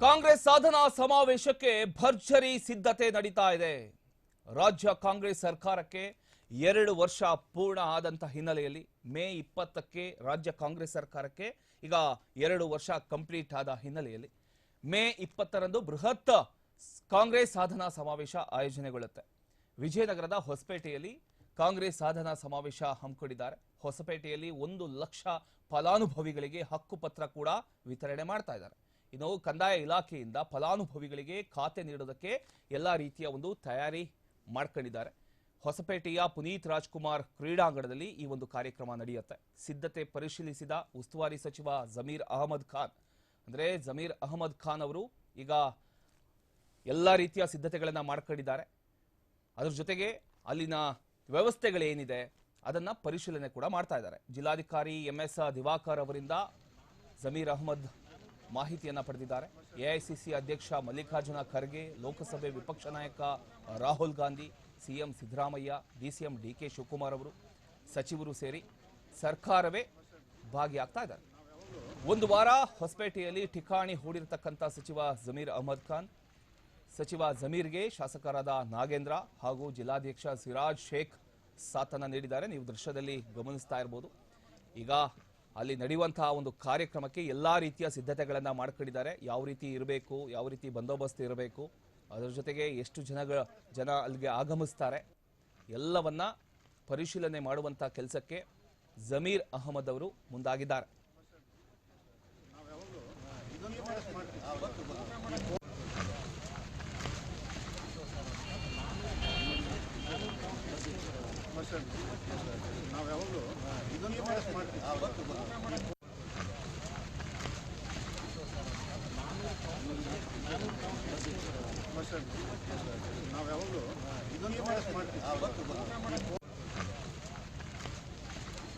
ಕಾಂಗ್ರೆಸ್ ಸಾಧನಾ ಸಮಾವೇಶಕ್ಕೆ ಭರ್ಜರಿ ಸಿದ್ಧತೆ ನಡೀತಾ ಇದೆ. ರಾಜ್ಯ ಕಾಂಗ್ರೆಸ್ ಸರ್ಕಾರಕ್ಕೆ 2 ವರ್ಷ ಪೂರ್ಣ ಆದಂತ ಹಿನ್ನೆಲೆಯಲ್ಲಿ ಮೇ 20ಕ್ಕೆ ರಾಜ್ಯ ಕಾಂಗ್ರೆಸ್ ಸರ್ಕಾರಕ್ಕೆ ಈಗ 2 ವರ್ಷ ಕಂಪ್ಲೀಟ್ ಆದ ಹಿನ್ನೆಲೆಯಲ್ಲಿ ಮೇ 20ರಂದು ಬೃಹತ್ ಕಾಂಗ್ರೆಸ್ ಸಾಧನಾ ಸಮಾವೇಶ ಆಯೋಜನೆಗೊಳ್ಳುತ್ತೆ. ವಿಜಯನಗರದ ಹೊಸಪೇಟೆಯಲ್ಲಿ ಕಾಂಗ್ರೆಸ್ ಸಾಧನಾ ಸಮಾವೇಶ ಹಮ್ಮಿಕೊಂಡಿದ್ದಾರೆ. ಹೊಸಪೇಟೆಯಲ್ಲಿ 1 ಲಕ್ಷ ಫಲಾನುಭವಿಗಳಿಗೆ ಹಕ್ಕುಪತ್ರ ಕೂಡ ವಿತರಣೆ ಮಾಡ್ತಾ ಇದ್ದಾರೆ. ಇನ್ನು ಕಂದಾಯ ಇಲಾಖೆಯಿಂದ ಫಲಾನುಭವಿಗಳಿಗೆ ಖಾತೆ ನೀಡೋದಕ್ಕೆ ಎಲ್ಲಾ ರೀತಿಯ ಒಂದು ತಯಾರಿ ಮಾಡ್ಕೊಂಡಿದ್ದಾರೆ. ಹೊಸಪೇಟೆಯ ಪುನೀತ್ ರಾಜ್ಕುಮಾರ್ ಕ್ರೀಡಾಂಗಣದಲ್ಲಿ ಈ ಒಂದು ಕಾರ್ಯಕ್ರಮ ನಡೆಯುತ್ತೆ. ಸಿದ್ಧತೆ ಪರಿಶೀಲಿಸಿದ ಉಸ್ತುವಾರಿ ಸಚಿವ ಜಮೀರ್ ಅಹಮದ್ ಖಾನ್ ಜಮೀರ್ ಅಹಮದ್ ಖಾನ್ ಅವರು ಈಗ ಎಲ್ಲಾ ರೀತಿಯ ಸಿದ್ಧತೆಗಳನ್ನ ಮಾಡ್ಕೊಂಡಿದ್ದಾರೆ. ಅದರ ಜೊತೆಗೆ ಅಲ್ಲಿನ ವ್ಯವಸ್ಥೆಗಳೇನಿದೆ ಅದನ್ನ ಪರಿಶೀಲನೆ ಕೂಡ ಮಾಡ್ತಾ ಇದ್ದಾರೆ. ಜಿಲ್ಲಾಧಿಕಾರಿ MS ದಿವಾಕರ್ ಅವರಿಂದ ಜಮೀರ್ ಅಹಮದ್ ಮಾಹಿತಿಯನ್ನ ಪಡೆದಿದ್ದಾರೆ. ಎಐಸಿಸಿ ಅಧ್ಯಕ್ಷ ಮಲ್ಲಿಕಾರ್ಜುನ ಖರ್ಗೆ, ಲೋಕಸಭೆ ವಿಪಕ್ಷ ನಾಯಕ Rahul Gandhi, CM Siddaramaiah, DCM DK Shivakumar ಅವರು, ಸಚಿವರು ಸೇರಿ ಸರ್ಕಾರವೇ ಭಾಗಿಯಾಗ್ತಾ ಇದ್ದಾರೆ. ಒಂದು ವಾರ ಹೊಸಪೇಟೆಯಲ್ಲಿ ಠಿಕಾಣಿ ಹೂಡಿರತಕ್ಕಂಥ ಸಚಿವ ಜಮೀರ್ ಅಹಮದ್ ಖಾನ್, ಸಚಿವ ಜಮೀರ್ಗೆ ಶಾಸಕರಾದ ನಾಗೇಂದ್ರ ಹಾಗೂ ಜಿಲ್ಲಾಧ್ಯಕ್ಷ ಸಿರಾಜ್ ಶೇಖ್ ಸಾಥನ್ನ ನೀಡಿದ್ದಾರೆ. ನೀವು ದೃಶ್ಯದಲ್ಲಿ ಗಮನಿಸ್ತಾ ಇರಬಹುದು. ಈಗ ಅಲ್ಲಿ ನಡೆಯುವಂತಹ ಒಂದು ಕಾರ್ಯಕ್ರಮಕ್ಕೆ ಎಲ್ಲಾ ರೀತಿಯ ಸಿದ್ಧತೆಗಳನ್ನ ಮಾಡ್ಕೊಂಡಿದ್ದಾರೆ. ಯಾವ ರೀತಿ ಇರಬೇಕು, ಯಾವ ರೀತಿ ಬಂದೋಬಸ್ತ್ ಇರಬೇಕು, ಅದರ ಜೊತೆಗೆ ಎಷ್ಟು ಜನ ಅಲ್ಲಿಗೆ ಆಗಮಿಸ್ತಾರೆ ಎಲ್ಲವನ್ನ ಪರಿಶೀಲನೆ ಮಾಡುವಂತಹ ಕೆಲಸಕ್ಕೆ ಜಮೀರ್ ಅಹಮದ್ ಅವರು ಮುಂದಾಗಿದ್ದಾರೆ. ನಾವು ಯಾವಾಗಲೂ ಇದನ್ನು ಮಾಡ್ತೀವಿ.